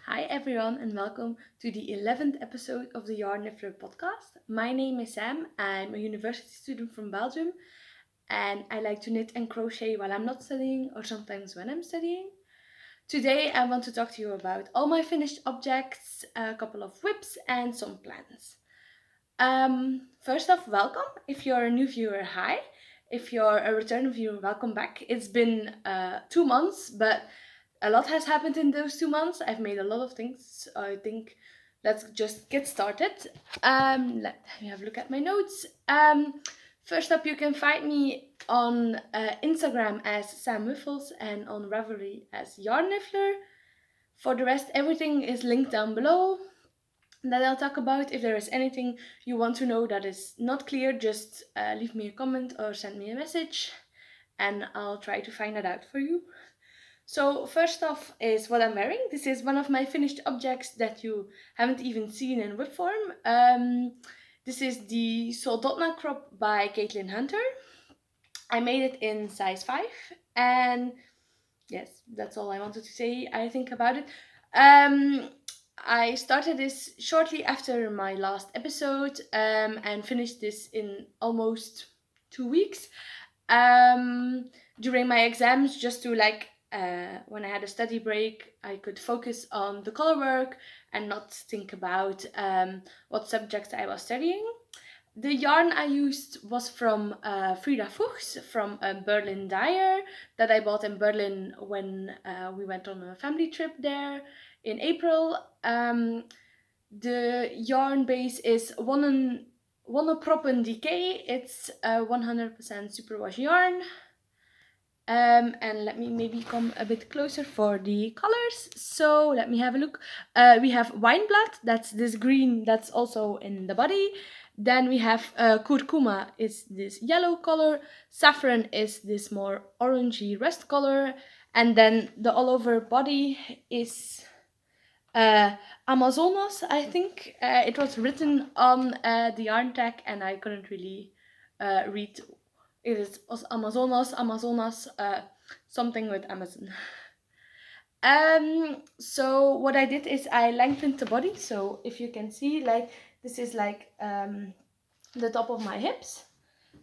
Hi everyone and welcome to the 11th episode of the Yarnniffler podcast. My name is Sam. I'm a university student from Belgium and I like to knit and crochet while I'm not studying or sometimes when I'm studying. Today I want to talk to you about all my finished objects, a couple of whips and some plans. First off, welcome. If you're a new viewer, hi. If you're a return viewer, welcome back. It's been 2 months, but a lot has happened in those 2 months. I've made a lot of things. So I think let's just get started. Let me have a look at my notes. First up, you can find me on Instagram as Sam Wyffels and on Ravelry as Yarnniffler. For the rest, everything is linked down below that I'll talk about. If there is anything you want to know that is not clear, just leave me a comment or send me a message and I'll try to find that out for you. So first off is what I'm wearing. This is one of my finished objects that you haven't even seen in whip form. This is the Soldotna crop by Caitlin Hunter. I made it in size 5 and yes, that's all I wanted to say, I think, about it. I started this shortly after my last episode and finished this in almost 2 weeks during my exams, just to when I had a study break, I could focus on the color work and not think about what subjects I was studying. The yarn I used was from Frida Fuchs from a Berlin dyer that I bought in Berlin when we went on a family trip there in April. The yarn base is Wonneproppen Decay. It's 100% superwash yarn. And let me maybe come a bit closer for the colors. So let me have a look. We have Wineblood, that's this green that's also in the body. Then we have Curcuma, is this yellow color. Saffron is this more orangey rust color. And then the all over body is Amazonas, I think. It was written on the yarn tag and I couldn't really read. It is Amazonas, something with Amazon. So what I did is I lengthened the body. So if you can see, like, this is like the top of my hips.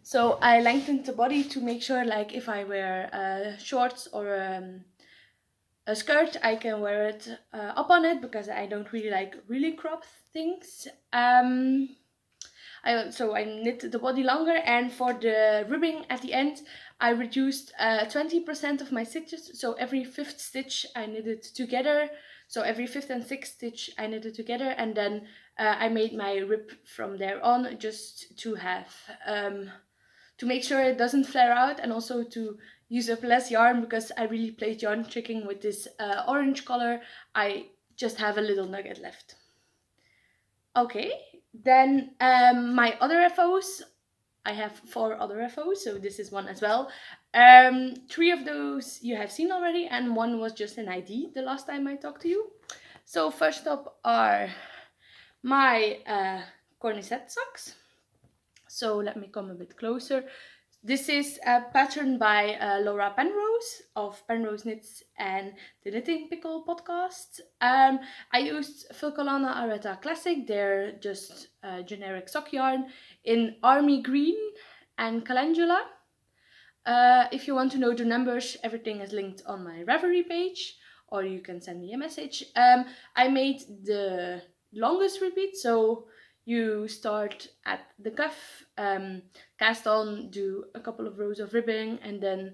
So I lengthened the body to make sure, like, if I wear shorts or a skirt, I can wear it up on it, because I don't really like really cropped things. So I knit the body longer, and for the ribbing at the end, I reduced 20% of my stitches. So every fifth stitch I knitted together. So every fifth and sixth stitch I knitted together, and then I made my rib from there on, just to have to make sure it doesn't flare out, and also to use up less yarn, because I really played yarn tricking with this orange color. I just have a little nugget left. Okay, then my other FOs, I have 4 other FOs, so this is one as well. 3 of those you have seen already, and 1 was just an ID the last time I talked to you. So first up are my Corny Set Socks. So let me come a bit closer. This is a pattern by Laura Penrose of Penrose Knits and the Knitting Pickle podcast. I used Filcolana Areta Classic. They're just generic sock yarn in army green and calendula. If you want to know the numbers, everything is linked on my Ravelry page, or you can send me a message. I made the longest repeat, so you start at the cuff, cast on, do a couple of rows of ribbing, and then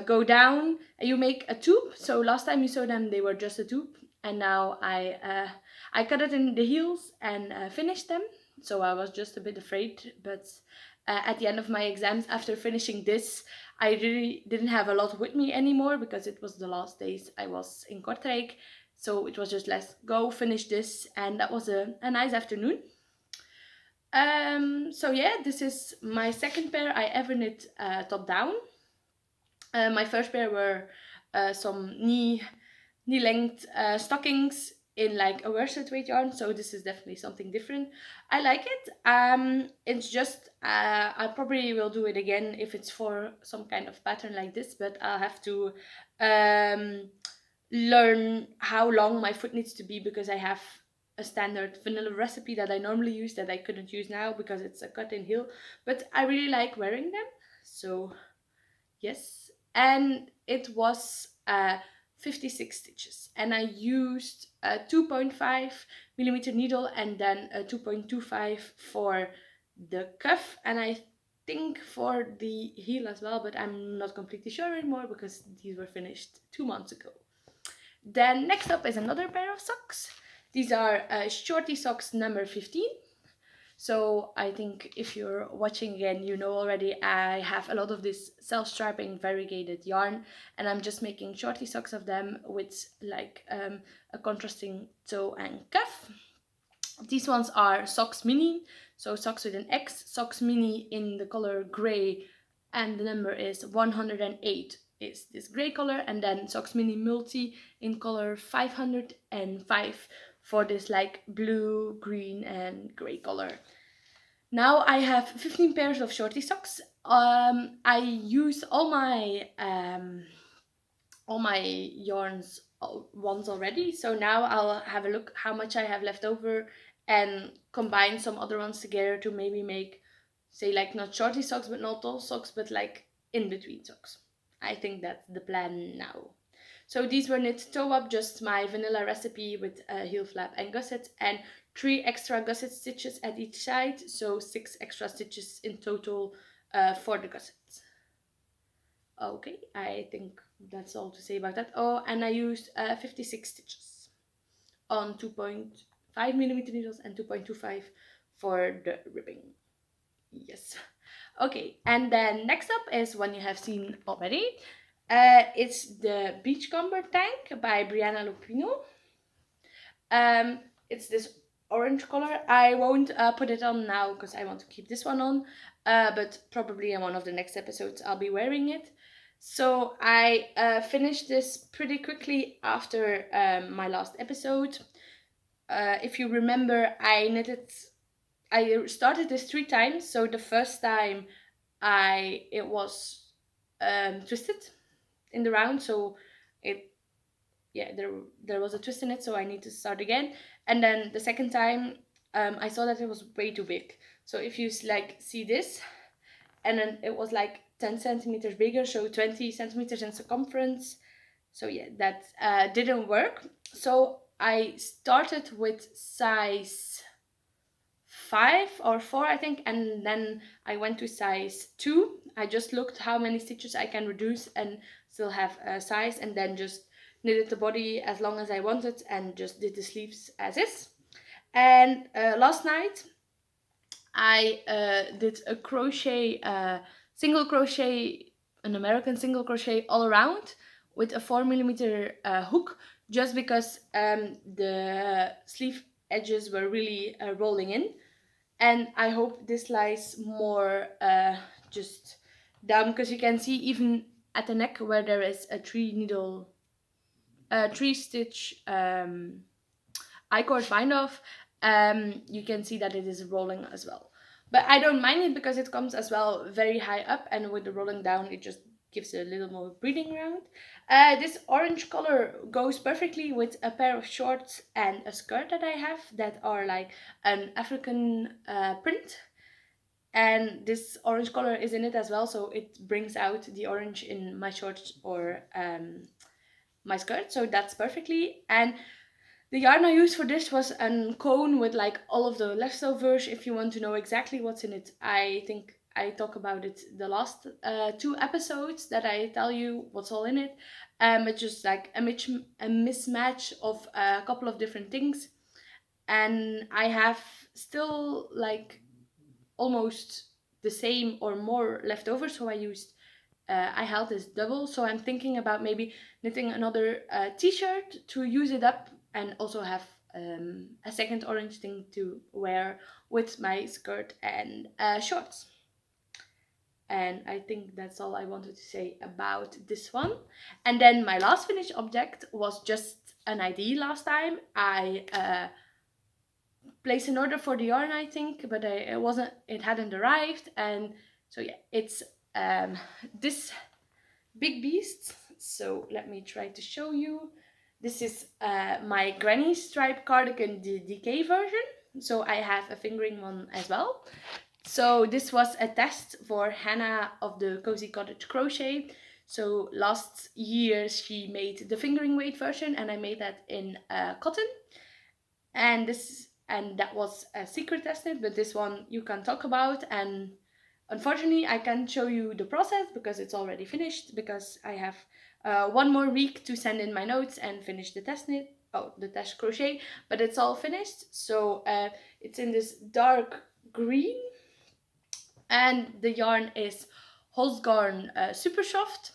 go down, and you make a tube. So last time you saw them, they were just a tube, and now I cut it in the heels and finished them. So I was just a bit afraid, but at the end of my exams, after finishing this, I really didn't have a lot with me anymore, because it was the last days I was in Kortrijk. So it was just, let's go finish this, and that was a nice afternoon. So yeah, this is my second pair I ever knit top down. My first pair were some knee length stockings in like a worsted weight yarn, so this is definitely something different. I like it. It's just I probably will do it again if it's for some kind of pattern like this, but I'll have to learn how long my foot needs to be, because I have a standard vanilla recipe that I normally use that I couldn't use now because it's a cut in heel. But I really like wearing them, so yes. And it was 56 stitches, and I used a 2.5 millimeter needle and then a 2.25 for the cuff, and I think for the heel as well, but I'm not completely sure anymore because these were finished 2 months ago. Then next up is another pair of socks. These are Shorty socks number 15. So I think if you're watching again, you know already I have a lot of this self-striping variegated yarn, and I'm just making shorty socks of them with like a contrasting toe and cuff. These ones are socks mini, so socks with an X, socks mini in the color gray, and the number is 108 is this gray color, and then socks mini multi in color 505 for this like blue, green and gray color. Now I have 15 pairs of shorty socks. I used all my yarns once already, so now I'll have a look how much I have left over and combine some other ones together to maybe make, say, like not shorty socks but not all socks, but like in between socks. I think that's the plan now. So these were knit toe up, just my vanilla recipe with a heel flap and gusset, and 3 extra gusset stitches at each side, so 6 extra stitches in total for the gussets. Okay, I think that's all to say about that. Oh, and I used 56 stitches on 2.5 millimeter needles and 2.25 for the ribbing. Yes. Okay, and then next up is one you have seen already. It's the Beachcomber tank by Brianna Lupino. It's this orange color. I won't put it on now because I want to keep this one on, but probably in one of the next episodes I'll be wearing it. So I finished this pretty quickly after my last episode. If you remember, I started this 3 times. So the first time it was twisted in the round, so there was a twist in it, so I need to start again. And then the second time I saw that it was way too big. So if you like see this, and then it was like 10 centimeters bigger, so 20 centimeters in circumference. So yeah, that didn't work. So I started with size 5 or 4, I think, and then I went to size 2. I just looked how many stitches I can reduce and still have a size, and then just knitted the body as long as I wanted and just did the sleeves as is. And last night I did a crochet, single crochet, an American single crochet all around with a 4mm hook, just because the sleeve edges were really rolling in. And I hope this lies more just down, because you can see even at the neck where there is a 3-stitch I-cord bind off, you can see that it is rolling as well. But I don't mind it because it comes as well very high up, and with the rolling down it just gives a little more breathing round. This orange color goes perfectly with a pair of shorts and a skirt that I have that are like an African print. And this orange color is in it as well, so it brings out the orange in my shorts or my skirt, so that's perfectly. And the yarn I used for this was a cone with like all of the leftovers. If you want to know exactly what's in it, I think I talk about it the last 2 episodes that I tell you what's all in it. It's just like a mismatch of a couple of different things. And I have still like almost the same or more left over, so I held this double, so I'm thinking about maybe knitting another t-shirt to use it up and also have a second orange thing to wear with my skirt and shorts. And I think that's all I wanted to say about this one. And then my last finished object was just an idea last time. I placed an order for the yarn, I think, but it hadn't arrived. And so yeah, it's this big beast. So let me try to show you. This is my granny stripe cardigan, the decay version. So I have a fingering one as well. So this was a test for Hannah of the Cozy Cottage Crochet. So last year she made the fingering weight version and I made that in cotton. And that was a secret test knit, but this one you can talk about. And unfortunately I can't show you the process because it's already finished, because I have 1 more week to send in my notes and finish the test knit. Oh, the test crochet, but it's all finished. So it's in this dark green, and the yarn is Holst garn super soft,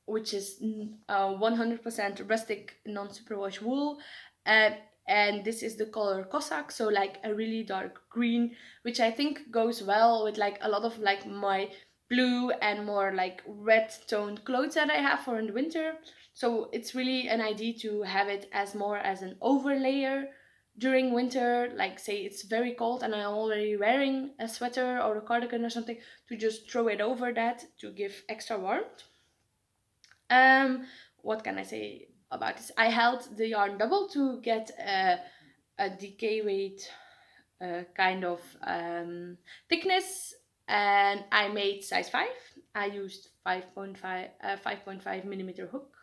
which is 100% rustic non-superwash wool, and this is the color Cossack, so like a really dark green, which I think goes well with like a lot of like my blue and more like red toned clothes that I have for in the winter. So it's really an idea to have it as more as an overlayer during winter, like say it's very cold and I'm already wearing a sweater or a cardigan or something, to just throw it over that to give extra warmth. What can I say about this? I held the yarn double to get a decay weight kind of thickness, and I made size 5. I used 5.5 millimeter hook,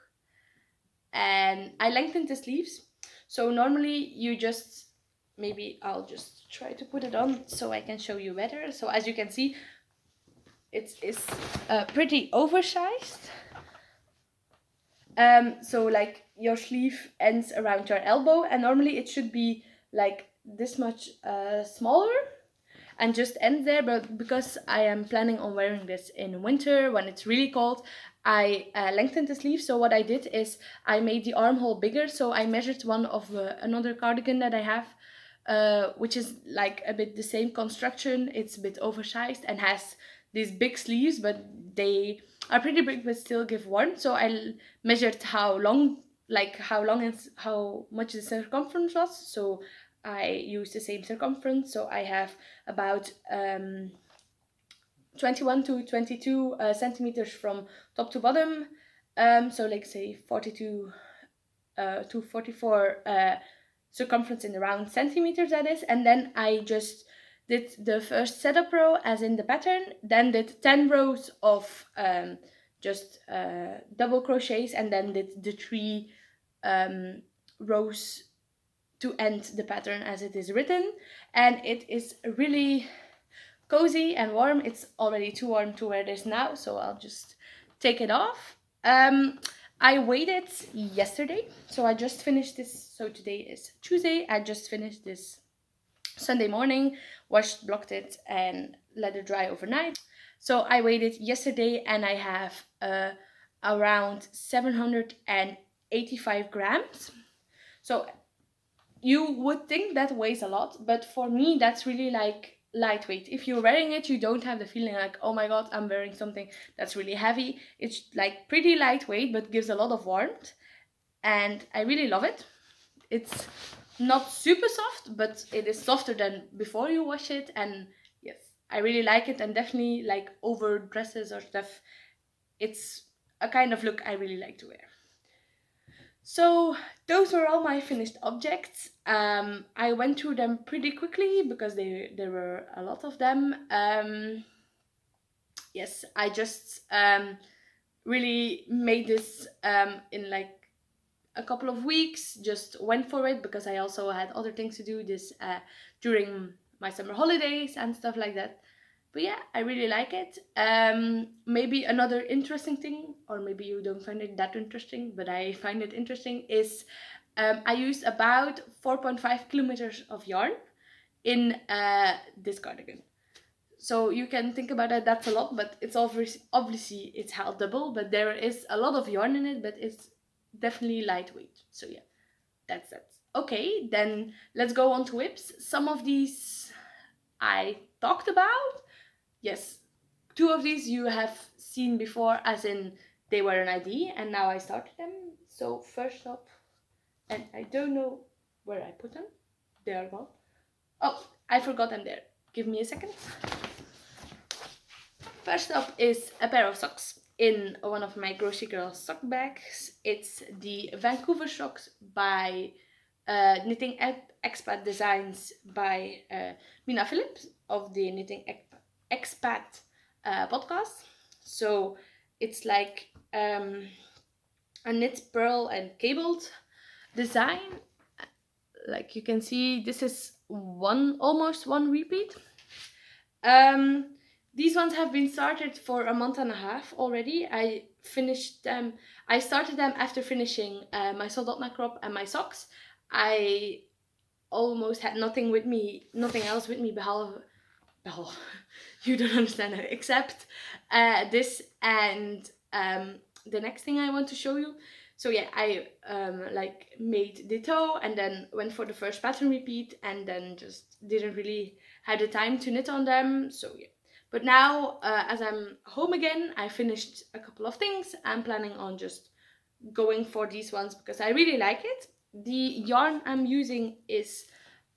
and I lengthened the sleeves. So normally you just, maybe I'll just try to put it on so I can show you better. So as you can see, it's pretty oversized. So like your sleeve ends around your elbow, and normally it should be like this much smaller and just end there, but because I am planning on wearing this in winter when it's really cold, I lengthened the sleeve. So what I did is I made the armhole bigger. So I measured one of another cardigan that I have, which is like a bit the same construction. It's a bit oversized and has these big sleeves, but they are pretty big but still give warmth. So I measured how long and how much the circumference was. So I used the same circumference. So I have about 21 to 22 centimeters from top to bottom. So like say 42 to 44 circumference in the round centimeters, that is. And then I just did the first setup row as in the pattern, then did 10 rows of just double crochets, and then did the 3 rows to end the pattern as it is written. And it is really cozy and warm. It's already too warm to wear this now, so I'll just take it off. I waited yesterday, so I just finished this. So today is Tuesday. I just finished this Sunday morning, washed, blocked it, and let it dry overnight. So I waited yesterday, and I have around 785 grams. So you would think that weighs a lot, but for me that's really like lightweight. If you're wearing it, you don't have the feeling like, oh my god, I'm wearing something that's really heavy. It's like pretty lightweight but gives a lot of warmth, and I really love it. It's not super soft, but it is softer than before you wash it, and yes, I really like it. And definitely like over dresses or stuff, it's a kind of look I really like to wear. So those were all my finished objects. I went through them pretty quickly because there were a lot of them. Yes, I just really made this in like a couple of weeks, just went for it because I also had other things to do this during my summer holidays and stuff like that. But yeah, I really like it. Maybe another interesting thing, or maybe you don't find it that interesting, but I find it interesting, is I used about 4.5 kilometers of yarn in this cardigan. So you can think about it, that's a lot, but it's obviously it's held double, but there is a lot of yarn in it, but it's definitely lightweight. So yeah, that's that. Okay, then let's go on to whips. Some of these I talked about. Yes, 2 of these you have seen before, as in they were an idea, and now I started them. So first up, and I don't know where I put them. They are gone. Oh, I forgot them there. Give me a second. First up is a pair of socks. in one of my Grocery Girl sock bags. It's the Vancouver socks by Knitting Expat Designs by Mina Phillips of the Knitting Expat podcast. So it's like a knit, purl and cabled design. Like you can see, this is almost one repeat. These ones have been started for a month and a half already. I finished them. I started them after finishing my soldotna crop and my socks. I almost had nothing else with me behalve you don't understand that, except this and the next thing I want to show you. So yeah, I like made the toe and then went for the first pattern repeat and then just didn't really have the time to knit on them. So yeah, but now as I'm home again, I finished a couple of things. I'm planning on just going for these ones because I really like it. The yarn I'm using is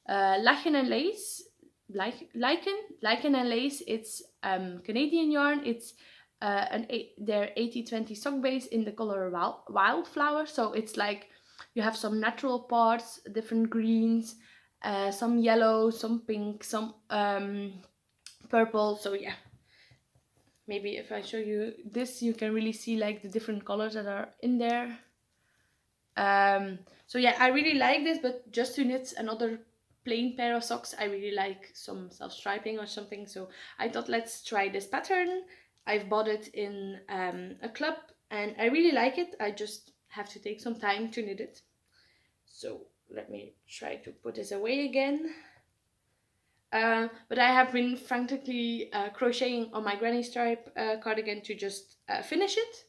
lichen and lace. Lichen and lace. It's Canadian yarn. It's their 80/20 sock base in the color wildflower. So it's like you have some natural parts, different greens, some yellow, some pink, some purple. So yeah, maybe if I show you this, you can really see like the different colors that are in there. So yeah, I really like this, but just to knit another plain pair of socks, I really like some self-striping or something. So I thought, let's try this pattern. I've bought it in a club and I really like it. I just have to take some time to knit it. So let me try to put this away again. But I have been frantically crocheting on my granny stripe cardigan to just finish it.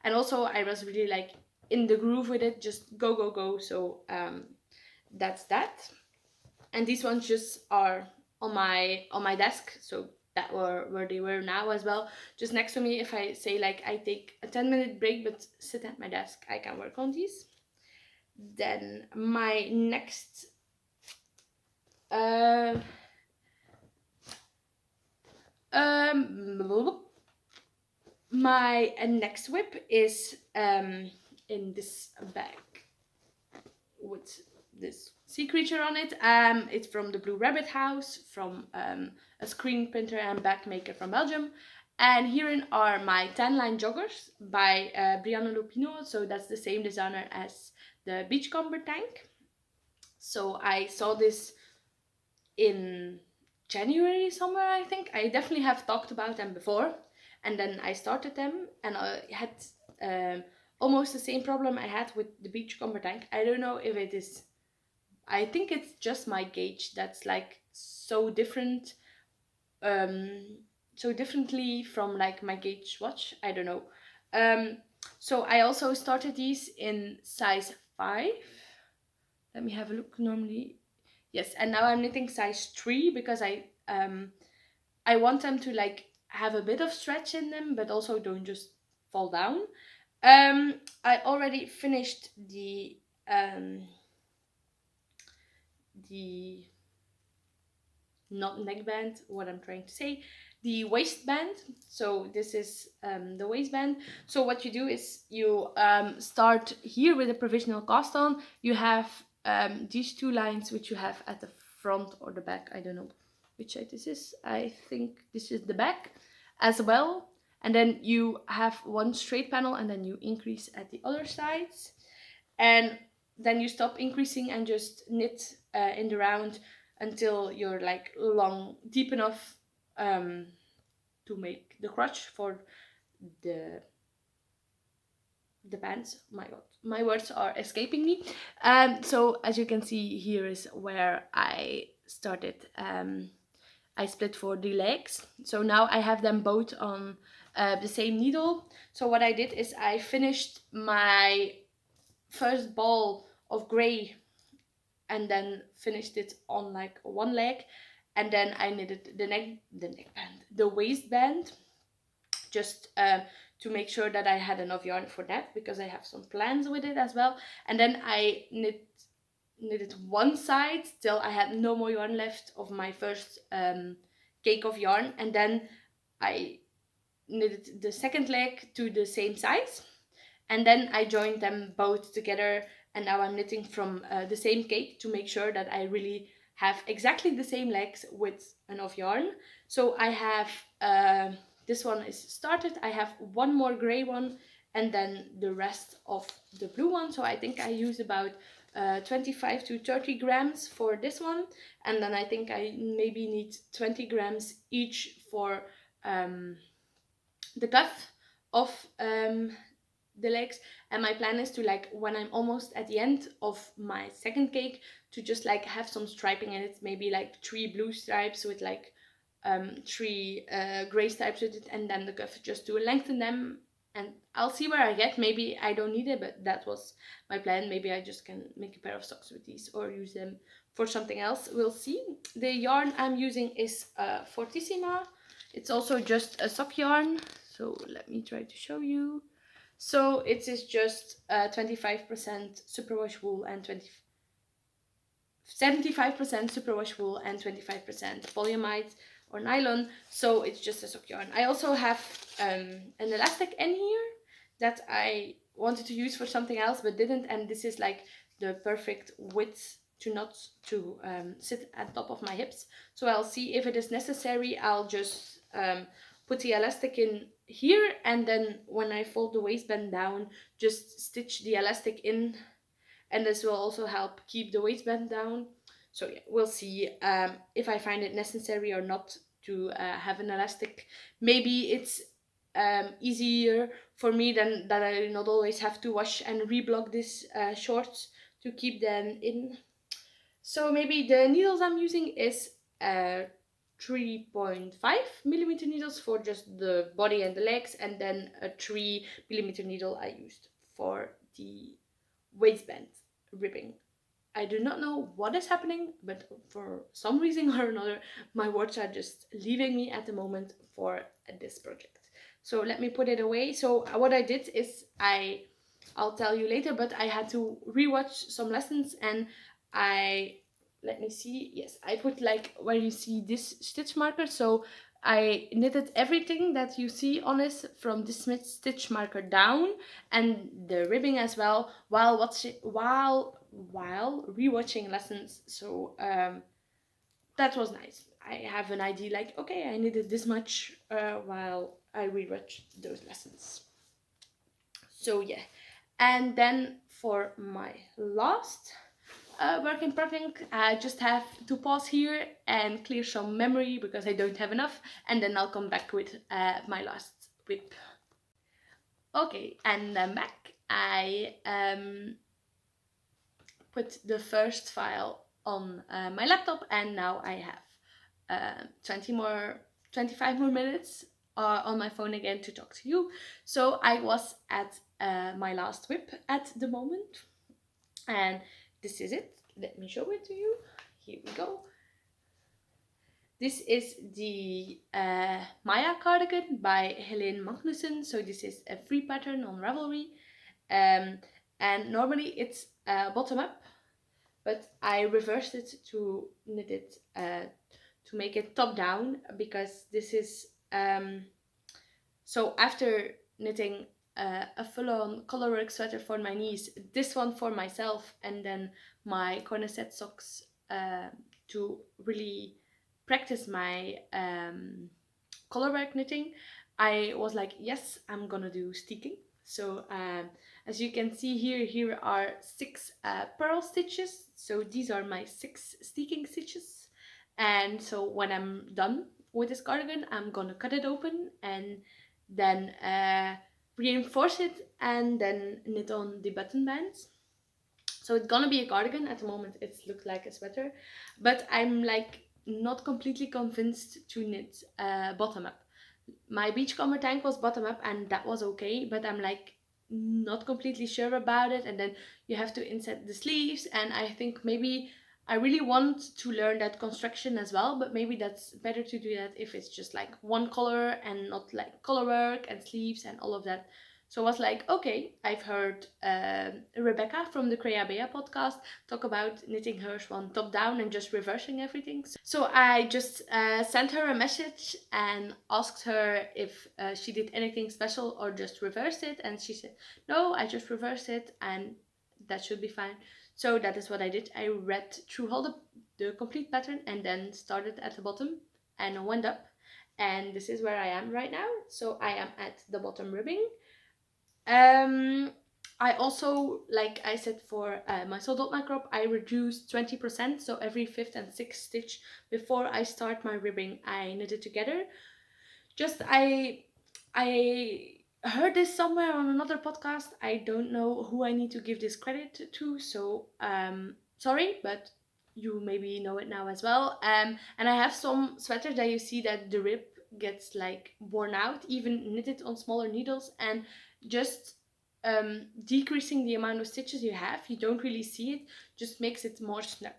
And also I was really like in the groove with it, just go. So that's that. And these ones just are on my desk, so that were where they were now as well, just next to me. If I say like I take a 10-minute break but sit at my desk, I can work on these. Then my next my next whip is in this bag with this sea creature on it. It's from the Blue Rabbit House, from a screen printer and bag maker from Belgium. And herein are my tan line joggers by Brianna Lupino. So that's the same designer as the Beachcomber tank. So I saw this in January somewhere, I think. I definitely have talked about them before. And then I started them and I had almost the same problem I had with the Beachcomber tank. I don't know if it is, I think it's just my gauge that's like so different, so differently from like my gauge watch. I don't know. So I also started these in size 5. Let me have a look. Normally, yes, and now I'm knitting size 3 because I want them to like have a bit of stretch in them, but also don't just fall down. I already finished the not neckband, what I'm trying to say, the waistband. So this is the waistband. So what you do is you start here with a provisional cast on. You have these 2 lines which you have at the front or the back. I don't know which side this is. I think this is the back as well. And then you have one straight panel and then you increase at the other sides. And then you stop increasing and just knit in the round until you're like deep enough to make the crotch for the pants. My god, my words are escaping me. So as you can see, here is where I started. I split for the legs. So now I have them both on the same needle. So what I did is I finished my first ball of gray and then finished it on like one leg, and then I knitted the waistband, just to make sure that I had enough yarn for that, because I have some plans with it as well. And then I knitted one side till I had no more yarn left of my first cake of yarn, and then I knitted the second leg to the same size, and then I joined them both together, and now I'm knitting from the same cake to make sure that I really have exactly the same legs with enough yarn. So I have this one is started, I have one more gray one, and then the rest of the blue one. So I think I use about 25 to 30 grams for this one, and then I think I maybe need 20 grams each for the cuff of the legs. And my plan is to, like, when I'm almost at the end of my second cake, to just like have some striping in it, maybe like 3 blue stripes with like 3 gray stripes with it, and then the cuff, just to lengthen them. And I'll see where I get. Maybe I don't need it, but that was my plan. Maybe I just can make a pair of socks with these or use them for something else. We'll see. The yarn I'm using is Fortissima. It's also just a sock yarn. So let me try to show you. So it is just 25% superwash wool and 75% superwash wool and 25% polyamide or nylon. So it's just a sock yarn. I also have an elastic in here that I wanted to use for something else but didn't, and this is like the perfect width to not to sit at top of my hips. So I'll see if it is necessary. I'll just put the elastic in here, and then when I fold the waistband down, just stitch the elastic in, and this will also help keep the waistband down. So yeah, we'll see if I find it necessary or not to have an elastic. Maybe it's easier for me than that I not always have to wash and reblock this shorts to keep them in. So maybe the needles I'm using is 3.5 millimeter needles for just the body and the legs, and then a 3 millimeter needle I used for the waistband ribbing. I do not know what is happening, but for some reason or another, my words are just leaving me at the moment for this project. So let me put it away. So what I did is, I'll tell you later, but I had to rewatch some lessons, and let me see, yes, I put like where you see this stitch marker. So I knitted everything that you see on this from this stitch marker down, and the ribbing as well, while rewatching lessons. So that was nice. I have an idea, like, okay, I knitted this much while I rewatched those lessons. So yeah, and then for my last work in project, I just have to pause here and clear some memory because I don't have enough, and then I'll come back with my last whip. Okay, and I'm back. I put the first file on my laptop, and now I have 25 more minutes on my phone again to talk to you. So I was at my last whip at the moment, and this is it. Let me show it to you. Here we go. This is the Maya cardigan by Helene Magnussen. So this is a free pattern on Ravelry, and normally it's bottom up, but I reversed it to knit it to make it top down, because this is so after knitting a full-on colorwork sweater for my niece, this one for myself, and then my Corny Set Socks to really practice my colorwork knitting, I was like, yes, I'm gonna do sticking. So as you can see here are 6 purl stitches. So these are my 6 sticking stitches. And so when I'm done with this cardigan, I'm gonna cut it open and then reinforce it and then knit on the button bands. So it's gonna be a cardigan. At the moment it looks like a sweater, but I'm like not completely convinced to knit bottom up. My Beachcomber tank was bottom up and that was okay, but I'm like not completely sure about it. And then you have to inset the sleeves, and I think maybe I really want to learn that construction as well, but maybe that's better to do that if it's just like one color and not like color work and sleeves and all of that. So I was like, okay, I've heard Rebecca from the Creabea podcast talk about knitting hers one top down and just reversing everything. So I just sent her a message and asked her if she did anything special or just reversed it. And she said, no, I just reversed it and that should be fine. So that is what I did. I read through all the complete pattern and then started at the bottom and went up. And this is where I am right now. So I am at the bottom ribbing. I also, like I said for my sold out crop, I reduced 20%. So every 5th and 6th stitch before I start my ribbing, I knit it together. Just I heard this somewhere on another podcast. I don't know who I need to give this credit to. So sorry, but you maybe know it now as well. And I have some sweaters that you see that the rib gets like worn out, even knitted on smaller needles, and just decreasing the amount of stitches you have, you don't really see it, just makes it more snug.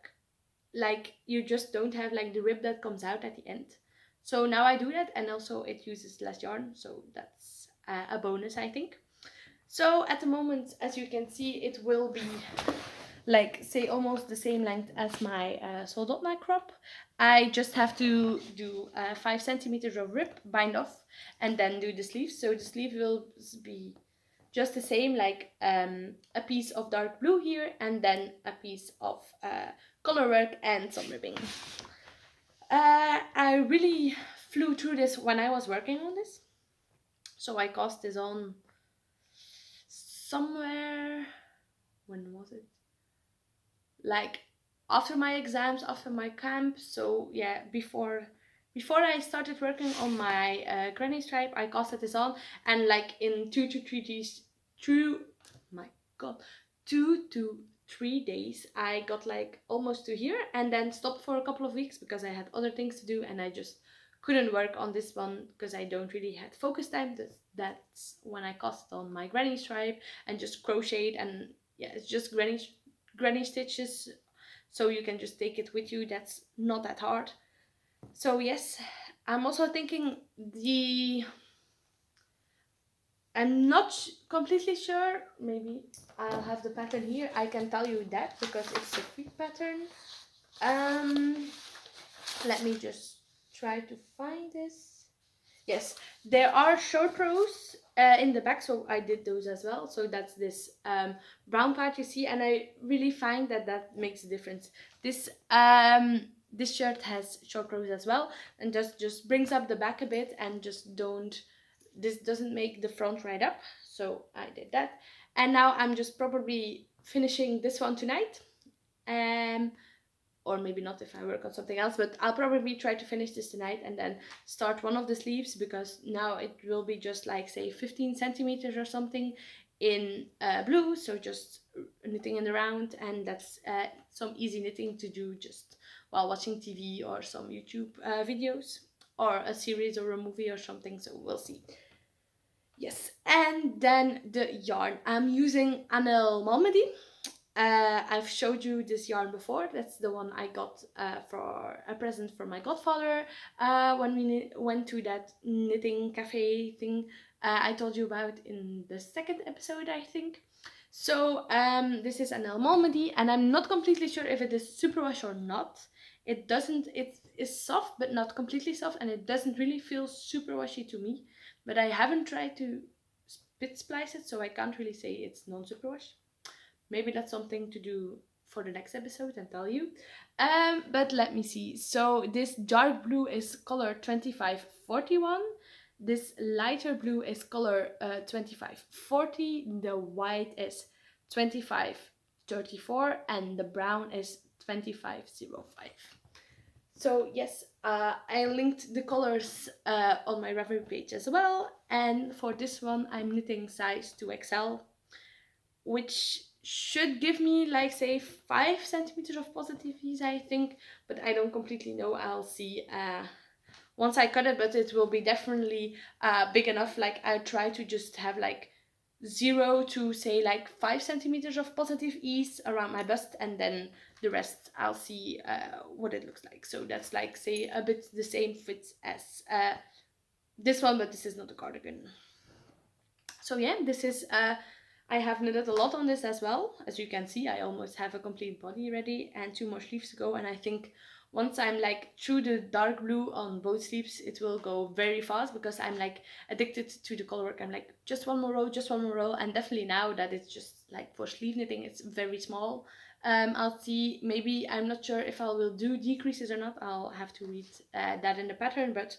Like you just don't have like the rib that comes out at the end. So now I do that, and also it uses less yarn, so that's a bonus, I think. So at the moment, as you can see, it will be like say almost the same length as my sold out crop. I just have to do 5 centimeters of rib, bind off, and then do the sleeves. So the sleeve will be just the same, like a piece of dark blue here and then a piece of color work and some ribbing. I really flew through this when I was working on this. So I cast this on somewhere, when was it? Like after my exams, after my camp. So yeah, before I started working on my granny stripe, I casted this on, and like in 2 to 3 days, 2 to 3 days, I got like almost to here, and then stopped for a couple of weeks because I had other things to do, and I just couldn't work on this one because I don't really had focus time. That's when I cast on my granny stripe and just crocheted, and yeah, it's just granny stitches, so you can just take it with you. That's not that hard. So yes, I'm also thinking I'm not completely sure, maybe I'll have the pattern here, I can tell you that because it's a quick pattern. Let me just try to find this. Yes, there are short rows in the back, so I did those as well. So that's this brown part you see, and I really find that makes a difference. This shirt has short rows as well, and just brings up the back a bit, and this doesn't make the front right up. So I did that, and now I'm just probably finishing this one tonight. Or maybe not if I work on something else, but I'll probably try to finish this tonight and then start one of the sleeves, because now it will be just like say 15 centimeters or something in blue, so just knitting in the round, and that's some easy knitting to do just while watching TV or some YouTube videos or a series or a movie or something, so we'll see. Yes, and then the yarn. I'm using Anel Malmedy. I've showed you this yarn before. That's the one I got for a present from my godfather when we went to that knitting cafe thing I told you about in the second episode, I think. So this is Anel Malmedy, and I'm not completely sure if it is superwash or not. It is soft but not completely soft, and it doesn't really feel super washy to me, but I haven't tried to spit splice it, so I can't really say it's non-superwash. Maybe that's something to do for the next episode and tell you. But let me see. So this dark blue is color 2541. This lighter blue is color 2540. The white is 2534. And the brown is 2505. So yes, I linked the colors on my Ravelry page as well. And for this one, I'm knitting size 2XL, which should give me like say 5 centimeters of positive ease, I think, but I don't completely know. I'll see once I cut it, but it will be definitely big enough. Like I'll try to just have like 0 to say like 5 centimeters of positive ease around my bust, and then the rest I'll see what it looks like. So that's like say a bit the same fits as this one, but this is not a cardigan. So yeah, this is I have knitted a lot on this as well. As you can see, I almost have a complete body ready and 2 more sleeves to go. And I think once I'm like through the dark blue on both sleeves, it will go very fast because I'm like addicted to the color work. I'm like, just one more row, just one more row. And definitely now that it's just like for sleeve knitting, it's very small. I'll see, maybe, I'm not sure if I will do decreases or not. I'll have to read that in the pattern, but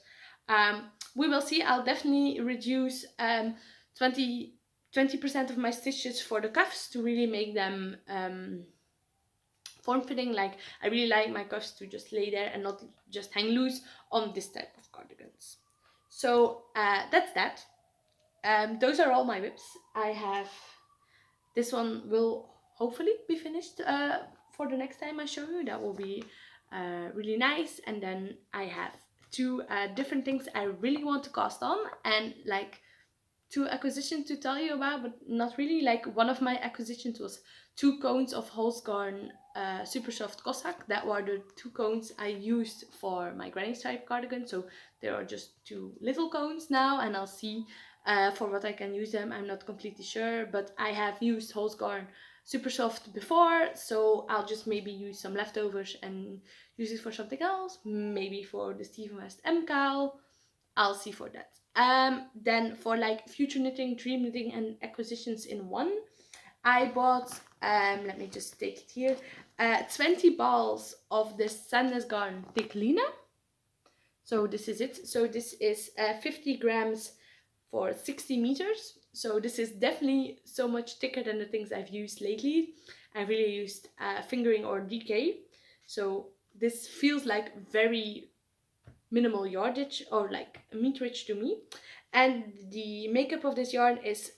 we will see. I'll definitely reduce 20% of my stitches for the cuffs to really make them form-fitting. Like, I really like my cuffs to just lay there and not just hang loose on this type of cardigans. So that's that. Those are all my whips. I have, this one will hopefully be finished for the next time I show you. That will be really nice. And then I have two different things I really want to cast on, and like two acquisitions to tell you about, but not really. Like, one of my acquisitions was 2 cones of Holst garn super soft cossack. That were the 2 cones I used for my granny stripe cardigan. So there are just 2 little cones now, and I'll see for what I can use them. I'm not completely sure, but I have used Holst garn super soft before, so I'll just maybe use some leftovers and use it for something else, maybe for the Stephen West MCAL. I'll see for that. Then for like future knitting, dream knitting, and acquisitions in one, I bought, let me just take it here, 20 balls of this sandless garn tykk lyne. So this is it. So this is 50 grams for 60 meters. So this is definitely so much thicker than the things I've used lately. I really used fingering or DK. So this feels like very minimal yardage, or like meterage to me. And the makeup of this yarn is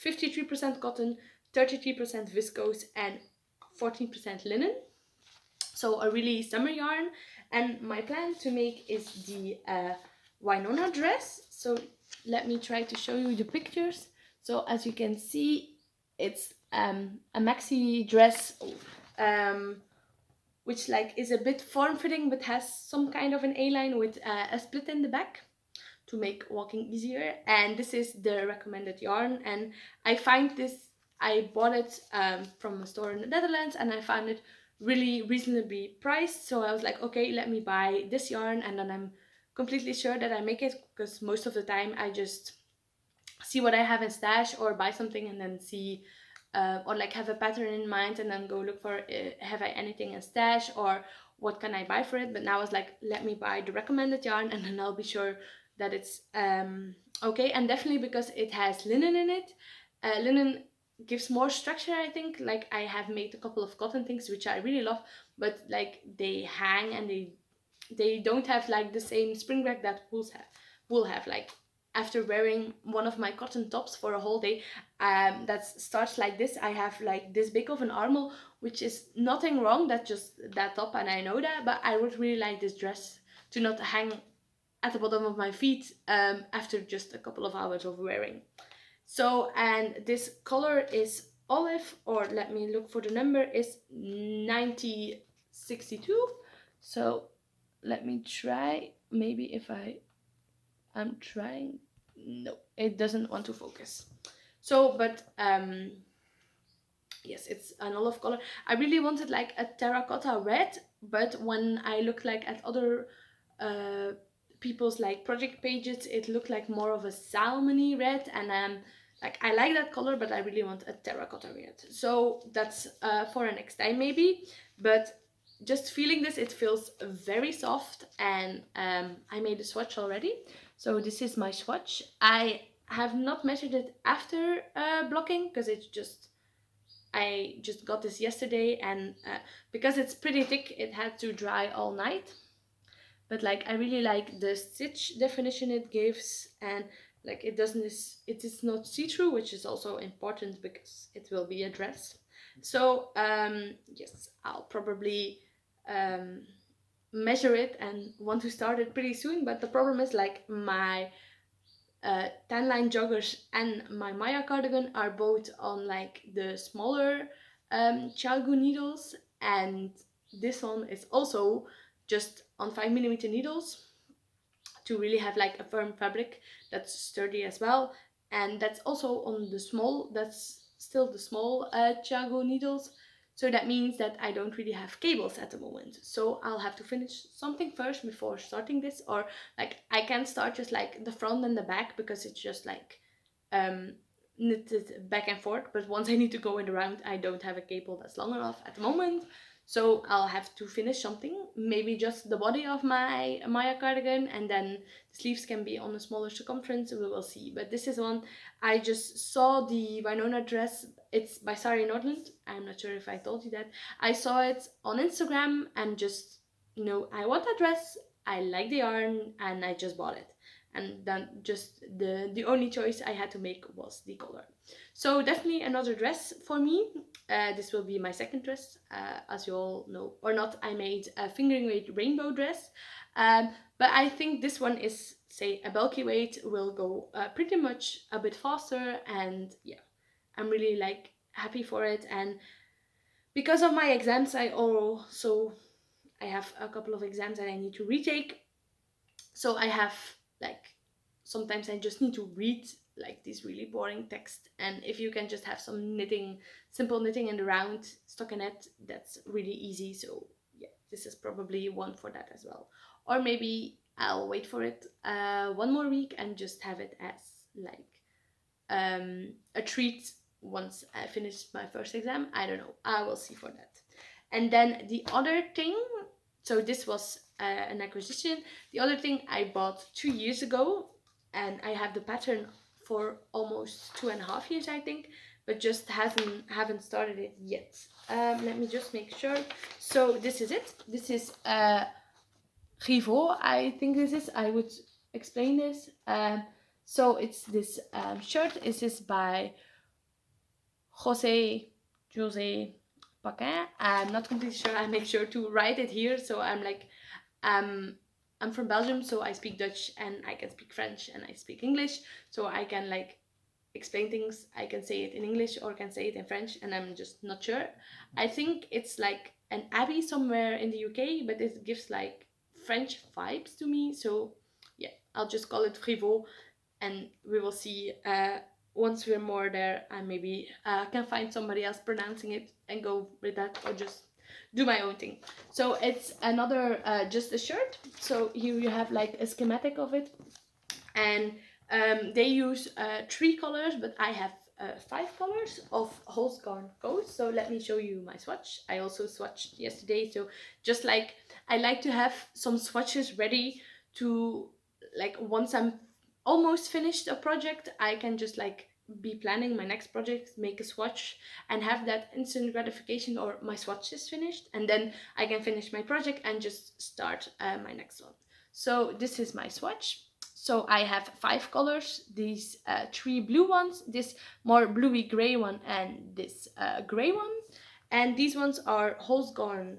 53% cotton, 33% viscose, and 14% linen. So a really summer yarn. And my plan to make is the Winona Dress. So let me try to show you the pictures. So as you can see, it's a maxi dress, which like is a bit form-fitting but has some kind of an A-line with a split in the back to make walking easier. And this is the recommended yarn, and I find this, I bought it from a store in the Netherlands, and I found it really reasonably priced. So I was like, okay, let me buy this yarn, and then I'm completely sure that I make it, because most of the time I just see what I have in stash or buy something and then see or like have a pattern in mind and then go look for have I anything in stash or what can I buy for it. But now I was like, let me buy the recommended yarn, and then I'll be sure that it's okay. And definitely because it has linen in it, linen gives more structure, I think. Like, I have made a couple of cotton things which I really love, but like they hang and they don't have like the same spring back that wool have. Like, after wearing one of my cotton tops for a whole day, that starts like this, I have like this big of an armhole, which is nothing wrong, that's just that top, and I know that. But I would really like this dress to not hang at the bottom of my feet after just a couple of hours of wearing. So, and this color is olive, or let me look for the number, is 9062. So let me try, maybe if I'm trying, no, it doesn't want to focus. So, but yes, it's an olive color. I really wanted like a terracotta red, but when I looked like at other people's like project pages, it looked like more of a salmony red, and like I like that color, but I really want a terracotta red. So that's for a next time maybe. But just feeling this, it feels very soft, and I made a swatch already. So this is my swatch. I have not measured it after blocking, because it's just, I just got this yesterday, and because it's pretty thick, it had to dry all night. But like, I really like the stitch definition it gives, and like it is not see-through, which is also important because it will be a dress. So yes, I'll probably measure it and want to start it pretty soon. But the problem is, like, my tan line joggers and my Maya cardigan are both on like the smaller Chalgu needles, and this one is also just on 5mm needles to really have like a firm fabric that's sturdy as well. and that's also on the small, that's still the small Chiago needles. So that means that I don't really have cables at the moment. So I'll have to finish something first before starting this, or like I can start just like the front and the back because it's just like knitted back and forth. But once I need to go in the round, I don't have a cable that's long enough at the moment. So I'll have to finish something, maybe just the body of my Maya cardigan, and then the sleeves can be on a smaller circumference, we will see. But this is one, I just saw the Winona dress, it's by Sari Nordland, I'm not sure if I told you that. I saw it on Instagram and just, you know, I want that dress, I like the yarn, and I just bought it. And then just the only choice I had to make was the color. So definitely another dress for me. This will be my second dress, as you all know or not. I made a fingering weight rainbow dress, but I think this one is, say, a bulky weight, will go pretty much a bit faster, and yeah, I'm really like happy for it. And because of my exams, I have a couple of exams that I need to retake, so I have like sometimes I just need to read like this really boring text, and if you can just have some knitting, simple knitting in the round stockinette, that's really easy. So yeah, this is probably one for that as well. Or maybe I'll wait for it one more week and just have it as like a treat once I finish my first exam. I don't know, I will see for that. And then the other thing, so this was an acquisition. The other thing I bought 2 years ago, and I have the pattern for almost 2.5 years, I think, but just haven't started it yet. Let me just make sure. So this is it. This is Rivaux, I think this is. I would explain this. So it's this shirt. This is by Jose Paquin. I'm not completely sure. I make sure to write it here. So I'm like, I'm from Belgium, so I speak Dutch and I can speak French and I speak English. So I can like explain things. I can say it in English or can say it in French, and I'm just not sure. I think it's like an abbey somewhere in the UK, but it gives like French vibes to me. So yeah, I'll just call it Frivaux, and we will see. Once we're more there, I maybe can find somebody else pronouncing it and go with that, or just do my own thing. So it's another just a shirt. So here you have like a schematic of it, and they use 3 colors, but I have 5 colors of Holst garn coats. So let me show you my swatch. I also swatched yesterday, so just like I like to have some swatches ready to, like, once I'm almost finished a project, I can just like be planning my next project, make a swatch, and have that instant gratification, or my swatch is finished, and then I can finish my project and just start my next one. So this is my swatch. So I have 5 colors, these 3 blue ones, this more bluey gray one, and this gray one. And these ones are Holst garn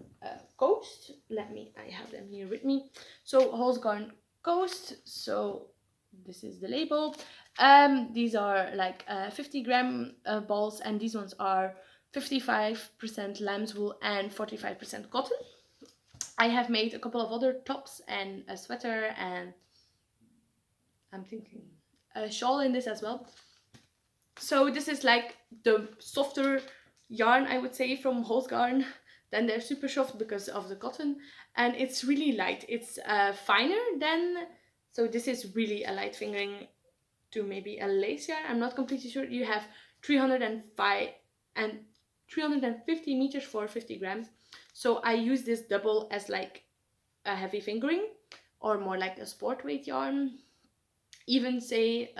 Coast. I have them here with me. So Holst garn Coast, so this is the label. These are like 50-gram balls, and these ones are 55% lamb's wool and 45% cotton. I have made a couple of other tops and a sweater, and I'm thinking a shawl in this as well. So this is like the softer yarn, I would say, from Holst garn. Then they're super soft because of the cotton, and it's really light. It's finer than, so this is really a light fingering to maybe a lace yarn. I'm not completely sure. You have 305 and 350 meters for 50 grams. So I use this double as like a heavy fingering, or more like a sport weight yarn. Even say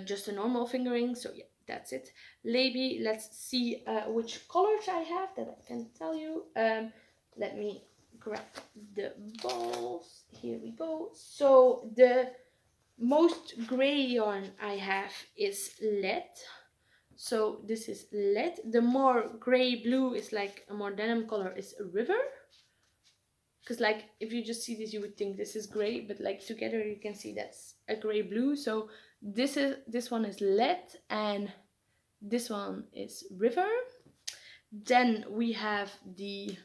just a normal fingering. So yeah, that's it. Maybe let's see which colors I have that I can tell you. Let me grab the balls. Here we go. So the most gray yarn I have is lead. So this is lead. The more gray blue is like a more denim color is river. Because like if you just see this, you would think this is gray, but like together you can see that's a gray blue. So this one is lead, and this one is river. Then we have the,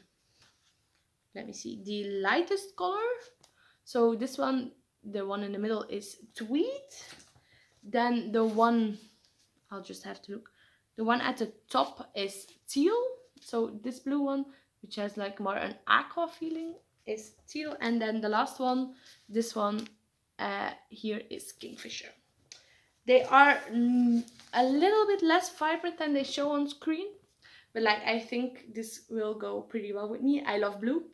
let me see, the lightest color. So this one, the one in the middle, is tweed. Then the one, I'll just have to look. The one at the top is teal. So this blue one, which has like more an aqua feeling, is teal. And then the last one, this one here is Kingfisher. They are a little bit less vibrant than they show on screen, but like I think this will go pretty well with me. I love blue.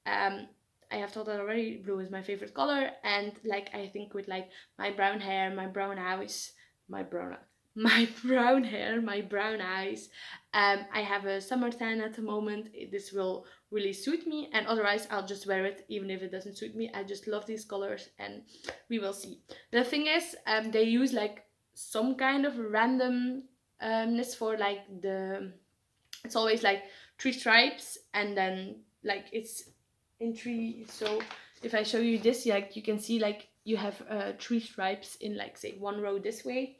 I have told that already, blue is my favorite color, and like I think with like my brown hair, my brown eyes, my brown hair, my brown eyes, I have a summer tan at the moment. This will really suit me, and otherwise I'll just wear it even if it doesn't suit me. I just love these colors, and we will see. The thing is, they use like some kind of randomness for like it's always like 3 stripes, and then like it's in 3. So if I show you this, like you can see like you have 3 stripes in like say 1 row this way,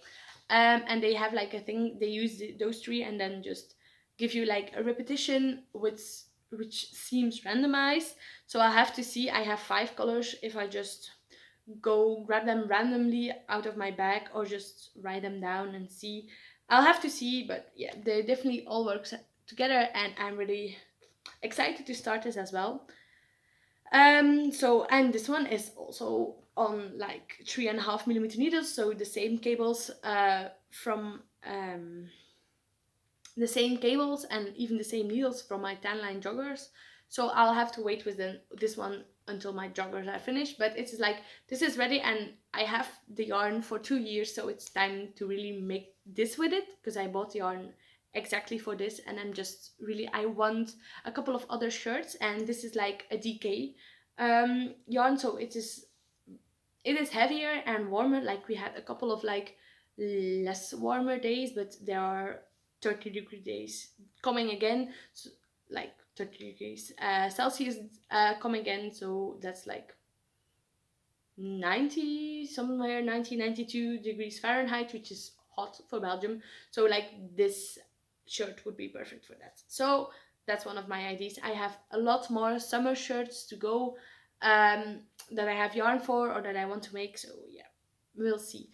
and they have like a thing, they use those 3 and then just give you like a repetition which seems randomized. So I have to see, I have 5 colors. If I just go grab them randomly out of my bag or just write them down and see, I'll have to see. But yeah, they definitely all work together, and I'm really excited to start this as well. So, and this one is also on like 3.5mm needles, so the same cables from the same cables and even the same needles from my tan line joggers. So I'll have to wait with this one until my joggers are finished, but it's like this is ready, and I have the yarn for 2 years, so it's time to really make this with it, because I bought the yarn exactly for this, and I'm just really, I want a couple of other shirts, and this is like a DK yarn, so it is heavier and warmer. Like we had a couple of like less warmer days, but there are 30-degree days coming again, so, like 30 degrees Celsius coming again, so that's like 90 somewhere 92 degrees Fahrenheit, which is hot for Belgium. So like this shirt would be perfect for that. So that's one of my ideas. I have a lot more summer shirts to go that I have yarn for or that I want to make, so yeah, we'll see.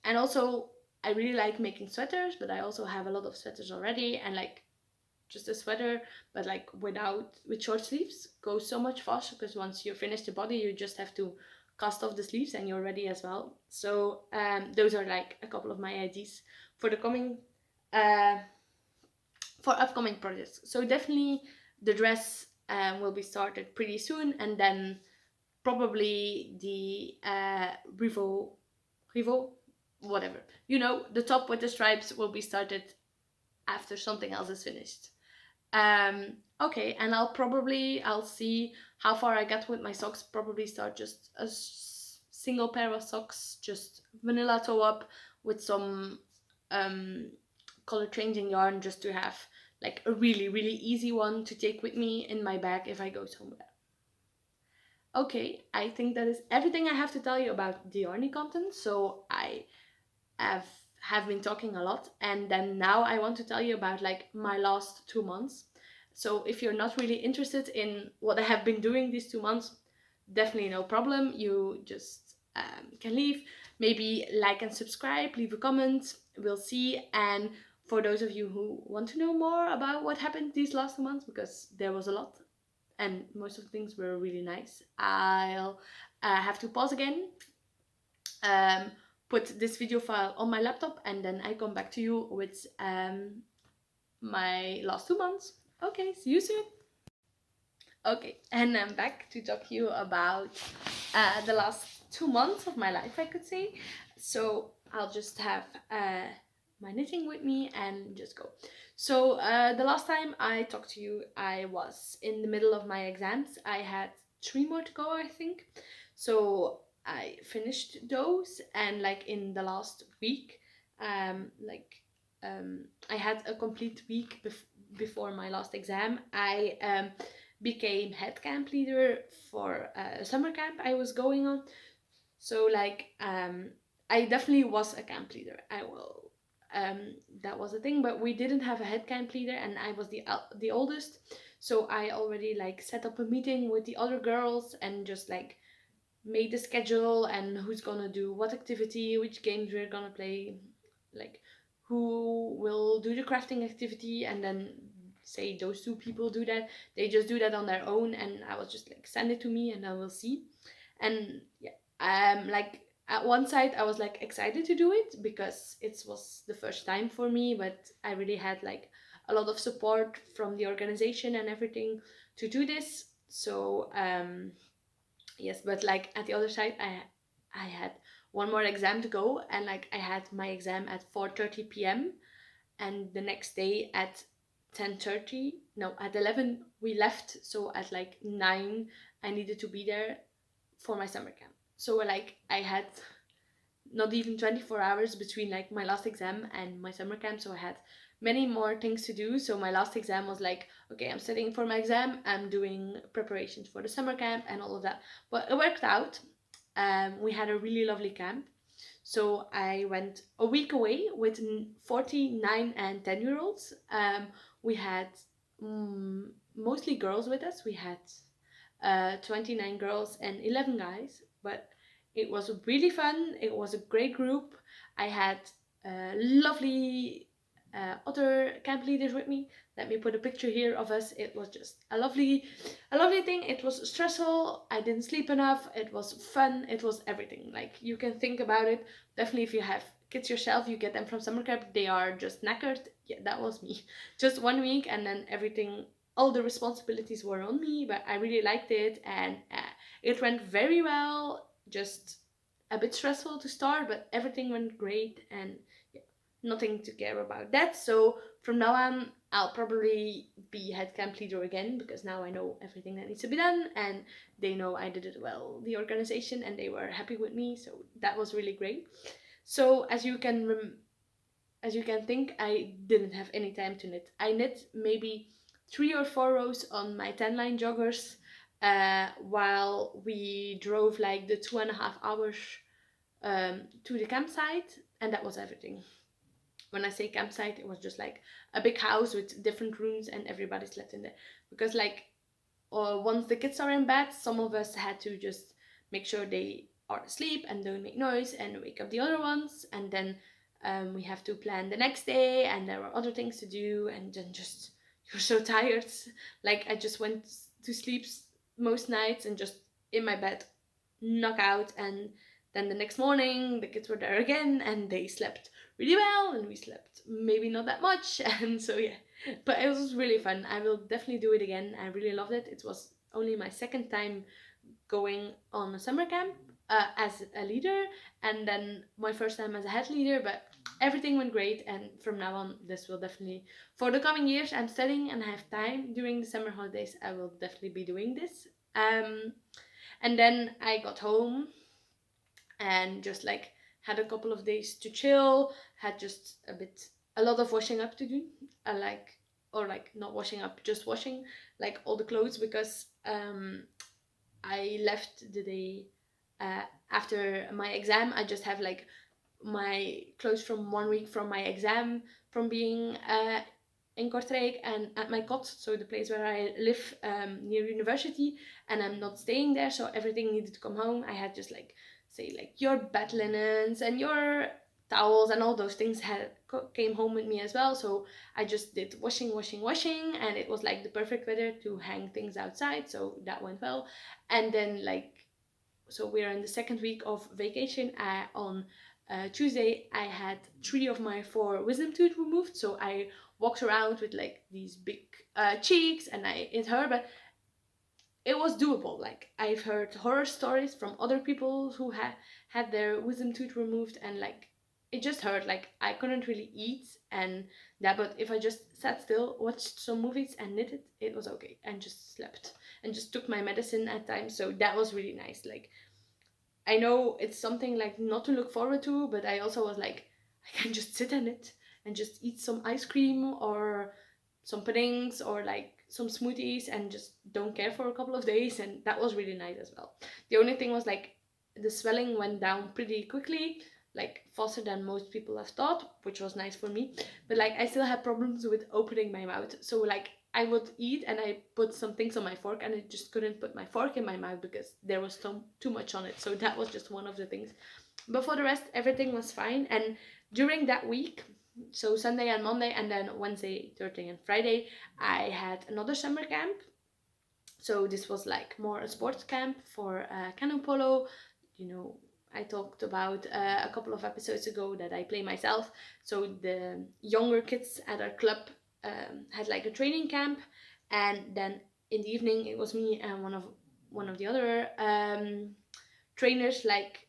And also I really like making sweaters, but I also have a lot of sweaters already, and like just a sweater but like with short sleeves goes so much faster, because once you finish the body you just have to cast off the sleeves and you're ready as well. So those are like a couple of my ideas for the coming for upcoming projects. So definitely the dress will be started pretty soon, and then probably the Revo, whatever, you know, the top with the stripes will be started after something else is finished. Okay, and I'll see how far I get with my socks. Probably start just a single pair of socks, just vanilla toe up with some color changing yarn, just to have like a really easy one to take with me in my bag if I go somewhere. Okay, I think that is everything I have to tell you about the yarny content. So I have been talking a lot, and then now I want to tell you about like my last 2 months. So if you're not really interested in what I have been doing these 2 months, definitely no problem. You just can leave. Maybe like and subscribe, leave a comment, we'll see. And for those of you who want to know more about what happened these last 2 months, because there was a lot and most of the things were really nice, I'll have to pause again, put this video file on my laptop, and then I come back to you with my last 2 months. Okay, see you soon. Okay, and I'm back to talk to you about the last 2 months of my life, I could say. So I'll just have my knitting with me and just go. So the last time I talked to you, I was in the middle of my exams. I had 3 more to go, I think. So I finished those, and like in the last week, I had a complete week before my last exam. I became head camp leader for a summer camp I was going on. So like I definitely was a camp leader. That was the thing, but we didn't have a head camp leader, and I was the oldest. So I already like set up a meeting with the other girls and just like made the schedule and who's gonna do what activity, which games we're gonna play, like who will do the crafting activity, and then say those two people do that. They just do that on their own, and I was just like, send it to me and I will see. And yeah, like at one side I was like excited to do it because it was the first time for me, but I really had like a lot of support from the organization and everything to do this. So yes, but like at the other side I had one more exam to go, and like I had my exam at 4:30 p.m. and the next day at 10:30, no, at 11 we left, so at like 9 I needed to be there for my summer camp. So like I had not even 24 hours between like my last exam and my summer camp, so I had many more things to do. So my last exam was like, okay, I'm studying for my exam, I'm doing preparations for the summer camp and all of that, but it worked out. We had a really lovely camp. So I went a week away with 49 and 10-year-olds. We had mostly girls with us. We had 29 girls and 11 guys, but it was really fun. It was a great group. I had lovely other camp leaders with me. Let me put a picture here of us. It was just a lovely thing. It was stressful. I didn't sleep enough. It was fun. It was everything. Like, you can think about it. Definitely, if you have kids yourself, you get them from summer camp, they are just knackered. Yeah, that was me. Just 1 week, and then everything, all the responsibilities were on me, but I really liked it, and it went very well. Just a bit stressful to start, but everything went great, and yeah, nothing to care about that. So from now on, I'll probably be head camp leader again, because now I know everything that needs to be done, and they know I did it well, the organization, and they were happy with me. So that was really great. So as you can think, I didn't have any time to knit. I knit maybe 3 or 4 rows on my 10-line joggers while we drove like the 2.5 hours to the campsite, and that was everything. When I say campsite, it was just like a big house with different rooms, and everybody slept in there. Because like once the kids are in bed, some of us had to just make sure they are asleep and don't make noise and wake up the other ones, and then we have to plan the next day, and there were other things to do, and then just you're so tired. Like, I just went to sleep most nights and just in my bed knock out, and then the next morning the kids were there again and they slept really well, and we slept maybe not that much. And so yeah, but it was really fun. I will definitely do it again. I really loved it. It was only my second time going on a summer camp as a leader, and then my first time as a head leader, but everything went great. And from now on, this will definitely, for the coming years, I'm studying and I have time during the summer holidays, I will definitely be doing this. And then I got home and just like had a couple of days to chill, had just a lot of washing up to do, or not washing up, just washing like all the clothes, because I left the day after my exam. I just have like my clothes from 1 week from my exam, from being in Kortrijk and at my cot, so the place where I live near university, and I'm not staying there, so everything needed to come home. I had just like, say, like your bed linens and your towels and all those things came home with me as well. So I just did washing, and it was like the perfect weather to hang things outside, so that went well. And then like, so we're in the second week of vacation. On Tuesday I had 3 of my 4 wisdom tooth removed, so I walked around with like these big cheeks, and it hurt, but it was doable. Like, I've heard horror stories from other people who had their wisdom tooth removed, and like it just hurt. Like, I couldn't really eat and that, but if I just sat still, watched some movies and knitted, it was okay, and just slept and just took my medicine at times. So that was really nice. Like, I know it's something like not to look forward to, but I also was like, I can just sit in it and just eat some ice cream or some puddings or like some smoothies and just don't care for a couple of days, and that was really nice as well. The only thing was like the swelling went down pretty quickly, like faster than most people have thought, which was nice for me, but like I still had problems with opening my mouth. So like I would eat and I put some things on my fork and I just couldn't put my fork in my mouth because there was too much on it. So that was just one of the things. But for the rest, everything was fine. And during that week, so Sunday and Monday, and then Wednesday, Thursday, and Friday, I had another summer camp. So this was like more a sports camp for canoe polo. You know, I talked about a couple of episodes ago that I play myself. So the younger kids at our club had like a training camp, and then in the evening it was me and one of the other trainers. Like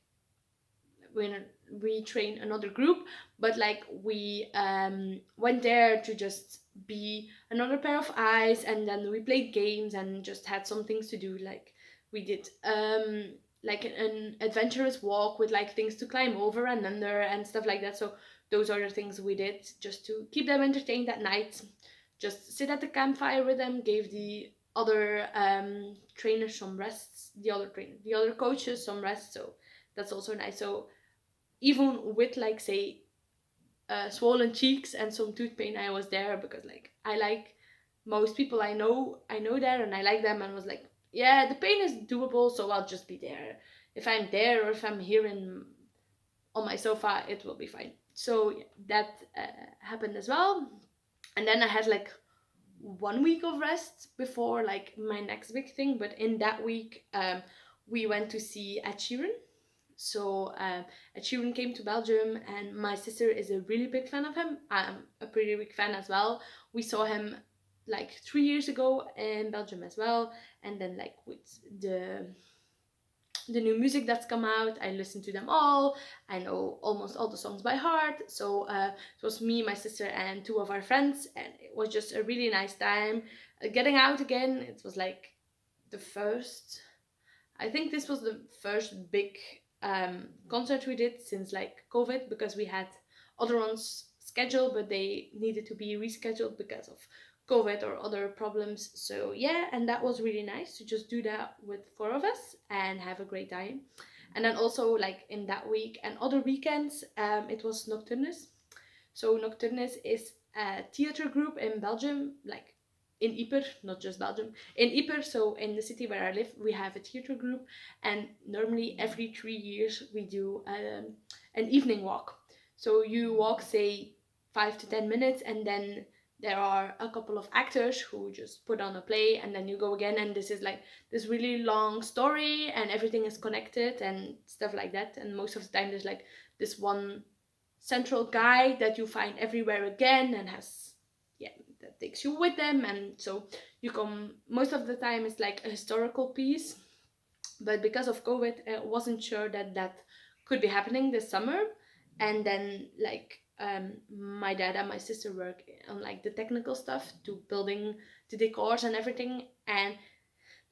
when we train another group, but like we went there to just be another pair of eyes, and then we played games and just had some things to do. Like we did like an adventurous walk with like things to climb over and under and stuff like that. So those are the things we did just to keep them entertained at night. Just sit at the campfire with them, gave the other trainers some rests, the other coaches some rest. So that's also nice. So even with like say swollen cheeks and some tooth pain, I was there because like I like most people I know there, and I like them, and was like, yeah, the pain is doable, so I'll just be there. If I'm there or if I'm here on my sofa, it will be fine. So yeah, that happened as well. And then I had like 1 week of rest before like my next big thing. But in that week, we went to see Ed Sheeran. So Ed Sheeran came to Belgium, and my sister is a really big fan of him. I'm a pretty big fan as well. We saw him like 3 years ago in Belgium as well, and then like with the new music that's come out, I listen to them all. I know almost all the songs by heart. So it was me, my sister, and two of our friends, and it was just a really nice time. Getting out again, it was like the first. I think this was the first big concert we did since like COVID, because we had other ones scheduled, but they needed to be rescheduled because of COVID or other problems. So yeah, and that was really nice to just do that with four of us and have a great time. And then also like in that week and other weekends, it was Nocturnus. So Nocturnus is a theater group in Belgium, like in Yper, not just Belgium, in Yper. So in the city where I live, we have a theater group, and normally every 3 years we do an evening walk. So you walk, say, 5 to 10 minutes, and then there are a couple of actors who just put on a play, and then you go again, and this is like this really long story, and everything is connected and stuff like that. And most of the time there's like this one central guide that you find everywhere again, and has, yeah, that takes you with them. And so you come, most of the time it's like a historical piece, but because of COVID I wasn't sure that that could be happening this summer. And then like my dad and my sister work on like the technical stuff to building the decors and everything, and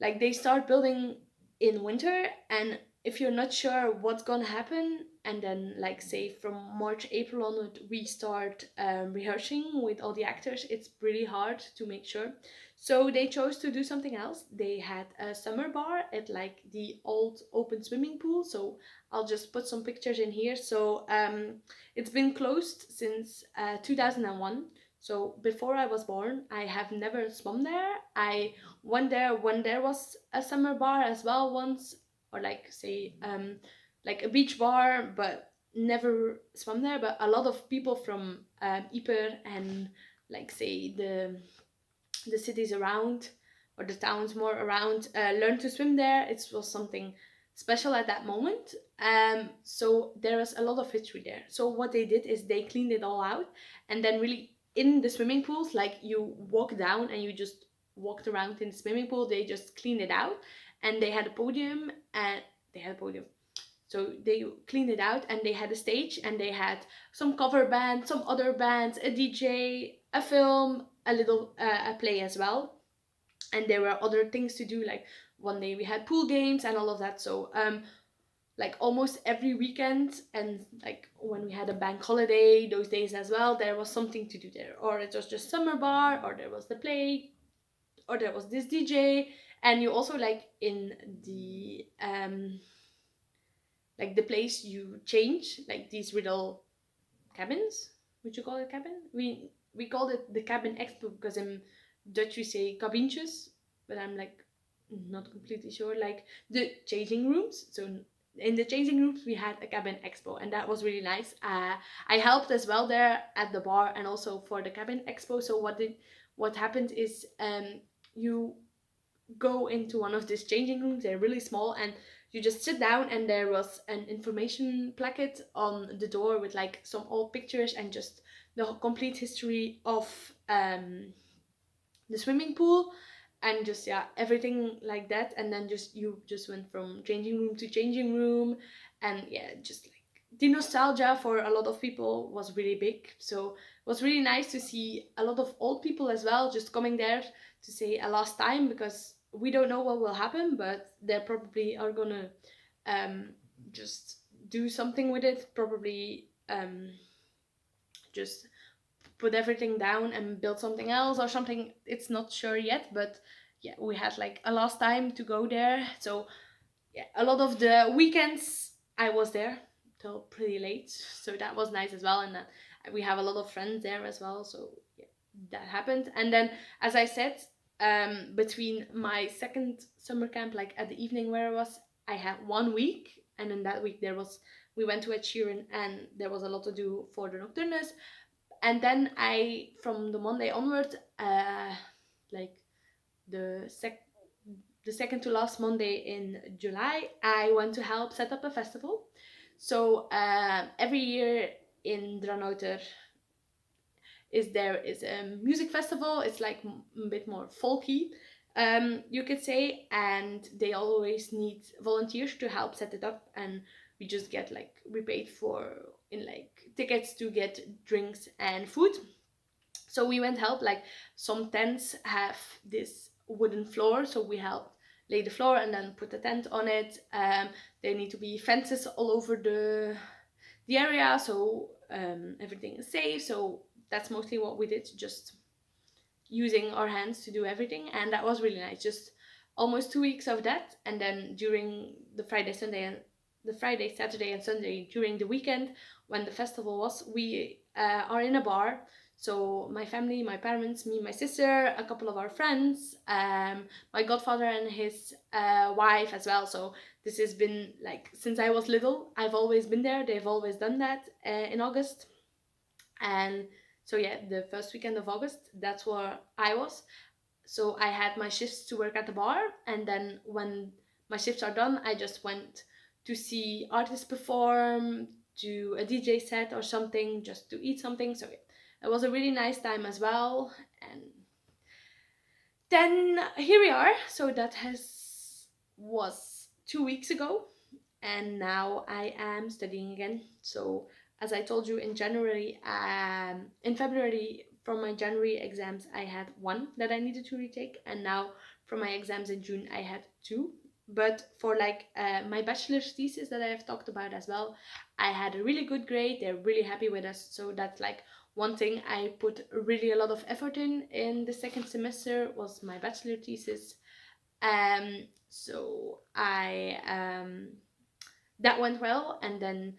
like they start building in winter, and if you're not sure what's gonna happen, and then like say from March, April onward we start rehearsing with all the actors, it's really hard to make sure. So they chose to do something else. They had a summer bar at like the old open swimming pool. So I'll just put some pictures in here. So it's been closed since 2001. So before I was born, I have never swum there. I went there when there was a summer bar as well once, or like say like a beach bar, but never swam there. But a lot of people from Yper and like say the cities around, or the towns more around, learned to swim there. It was something special at that moment. So there was a lot of history there. So what they did is they cleaned it all out, and then really in the swimming pools, like you walk down and you just walked around in the swimming pool, they just cleaned it out, and they had a podium, and they had a podium. So they cleaned it out, and they had a stage, and they had some cover band, some other bands, a DJ, a film, a little a play as well. And there were other things to do, like one day we had pool games and all of that. So like almost every weekend, and like when we had a bank holiday, those days as well, there was something to do there. Or it was just summer bar, or there was the play, or there was this DJ. And you also like in the like the place you change, like these little cabins. Would you call it cabin? We called it the cabin expo, because in Dutch we say cabintjes, but I'm like not completely sure, like the changing rooms. So in the changing rooms we had a cabin expo, and that was really nice. I helped as well there at the bar and also for the cabin expo. So what happened is you go into one of these changing rooms. They're really small, and you just sit down, and there was an information placket on the door with like some old pictures and just the complete history of the swimming pool, and just yeah, everything like that. And then just you just went from changing room to changing room, and yeah, just like the nostalgia for a lot of people was really big. So it was really nice to see a lot of old people as well just coming there to say a last time, because we don't know what will happen, but they probably are gonna um just do something with it, probably just put everything down and build something else or something. It's not sure yet, but yeah, we had like a last time to go there. So yeah, a lot of the weekends I was there till pretty late, so that was nice as well. And we have a lot of friends there as well, so yeah, that happened. And then, as I said, between my second summer camp, like at the evening where I was, I had 1 week, and in that week we went to Ed Sheeran, and there was a lot to do for the nocturnes. And then from the Monday onward, like the second to last Monday in July, I went to help set up a festival. So every year in Dranouter there is a music festival. It's like a bit more folky, you could say, and they always need volunteers to help set it up, and we just get like we paid for in like tickets to get drinks and food. So we went help, like some tents have this wooden floor, so we helped lay the floor and then put the tent on it. There need to be fences all over the area, so everything is safe. So that's mostly what we did, just using our hands to do everything, and that was really nice. Just almost 2 weeks of that, and then during the Friday, Saturday, and Sunday during the weekend when the festival was, we are in a bar. So my family, my parents, me, my sister, a couple of our friends, my godfather and his wife as well. So this has been like since I was little. I've always been there. They've always done that in August, and so yeah, the first weekend of August, that's where I was. So I had my shifts to work at the bar, and then when my shifts are done, I just went to see artists perform, do a DJ set or something, just to eat something. So yeah, it was a really nice time as well. And then here we are. So that was 2 weeks ago, and now I am studying again. So as I told you in January, in February from my January exams I had one that I needed to retake, and now from my exams in June I had two. But for like my bachelor's thesis that I have talked about as well, I had a really good grade. They're really happy with us, so that's like one thing I put really a lot of effort in the second semester was my bachelor thesis. So I that went well, and then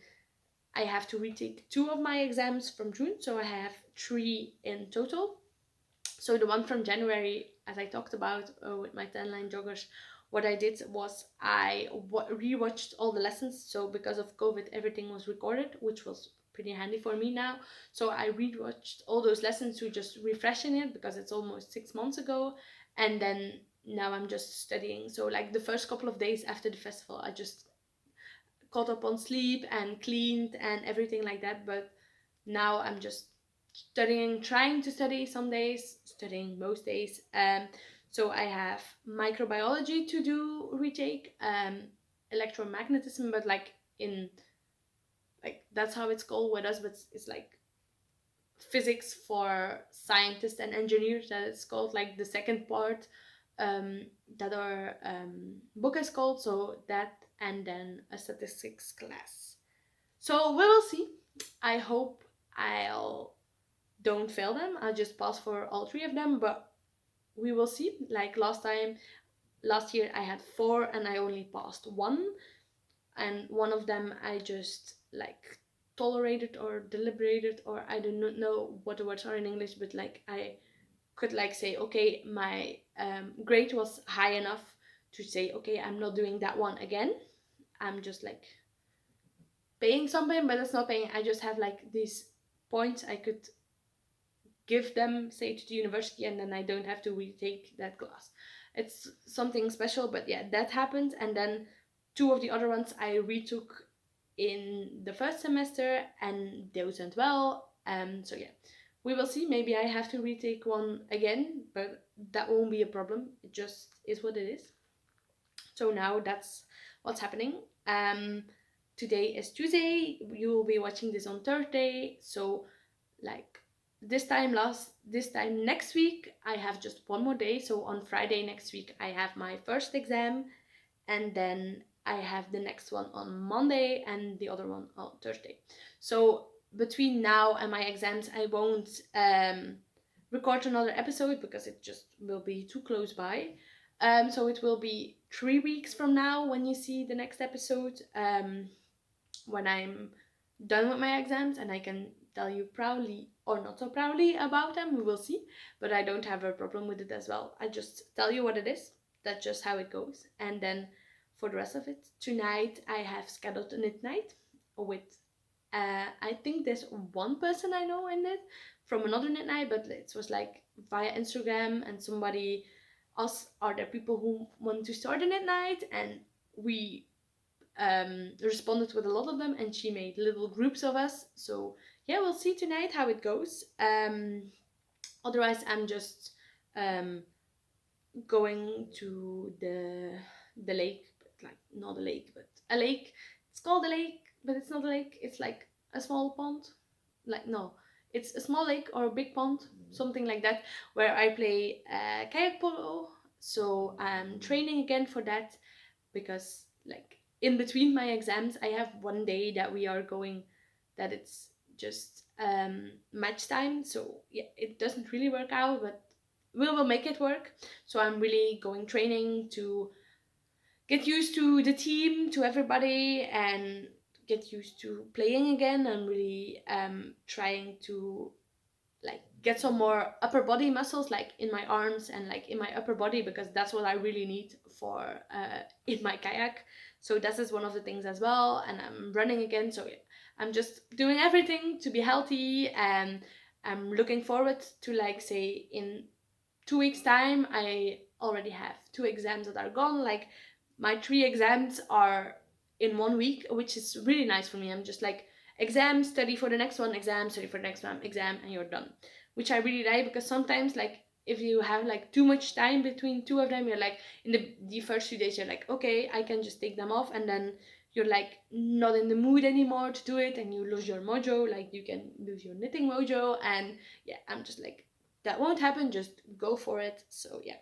I have to retake two of my exams from June, so I have three in total. So the one from January, as I talked about with my 10-line joggers, what I did was I rewatched all the lessons. So because of COVID, everything was recorded, which was pretty handy for me now. So I rewatched all those lessons to just refreshing it, because it's almost 6 months ago, and then now I'm just studying. So like the first couple of days after the festival, I just caught up on sleep and cleaned and everything like that. But now I'm just studying, trying to study some days, studying most days. So I have microbiology to do retake, electromagnetism, but like in like that's how it's called with us, but it's like physics for scientists and engineers, that it's called, like the second part that our book is called. So that, and then a statistics class. So we will see. I hope I'll don't fail them. I'll just pass for all three of them, but we will see. Like last year I had four and I only passed one, and one of them I just like tolerated or deliberated, or I do not know what the words are in English, but like I could like say, okay, my grade was high enough to say, okay, I'm not doing that one again. I'm just like paying something, but it's not paying. I just have like these points I could give them, say, to the university, and then I don't have to retake that class. It's something special, but yeah, that happened. And then 2 of the other ones I retook in the first semester, and those went well. So yeah, we will see. Maybe I have to retake one again, but that won't be a problem. It just is what it is. So now that's what's happening. Today is Tuesday. You will be watching this on Thursday. So like this time next week I have just one more day. So on Friday next week I have my first exam, and then I have the next one on Monday and the other one on Thursday. So between now and my exams I won't record another episode because it just will be too close by. So it will be 3 weeks from now when you see the next episode, when I'm done with my exams, and I can tell you proudly or not so proudly about them. We will see, but I don't have a problem with it as well. I just tell you what it is. That's just how it goes. And then for the rest of it, tonight I have scheduled a knit night with I think there's one person I know in it from another knit night, but it was like via Instagram, and somebody asked, are there people who want to start a knit night? And we responded with a lot of them, and she made little groups of us. So yeah, we'll see tonight how it goes. Otherwise I'm just going to the lake, but like not a lake, but a lake. It's called a lake, but it's not a lake. It's like a small pond. Like no, it's a small lake or a big pond, something like that, where I play kayak polo. So I'm training again for that, because like in between my exams I have one day that we are going, that it's just match time. So yeah, it doesn't really work out, but we will make it work. So I'm really going training to get used to the team, to everybody, and get used to playing again. I'm really trying to like get some more upper body muscles, like in my arms and like in my upper body, because that's what I really need for in my kayak. So this is one of the things as well. And I'm running again, so yeah, I'm just doing everything to be healthy. And I'm looking forward to, like, say in 2 weeks time I already have 2 exams that are gone. Like my 3 exams are in 1 week, which is really nice for me. I'm just like, exam, study for the next one, exam, study for the next one, exam, and you're done. Which I really like, because sometimes like if you have like too much time between 2 of them, you're like in the first few days you're like, okay, I can just take them off, and then you're like not in the mood anymore to do it, and you lose your mojo. Like you can lose your knitting mojo. And yeah, I'm just like, that won't happen, just go for it. So yeah,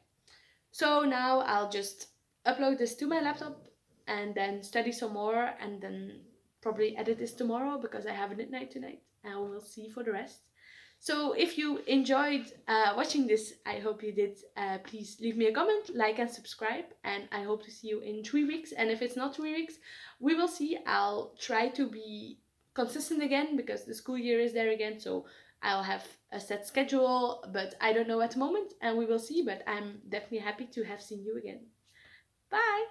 so now I'll just upload this to my laptop and then study some more, and then probably edit this tomorrow because I have a knit night tonight, and we'll see for the rest. So if you enjoyed watching this, I hope you did. Please leave me a comment, like, and subscribe, and I hope to see you in 3 weeks. And if it's not 3 weeks, we will see. I'll try to be consistent again because the school year is there again, so I'll have a set schedule, but I don't know at the moment, and we will see. But I'm definitely happy to have seen you again. Bye!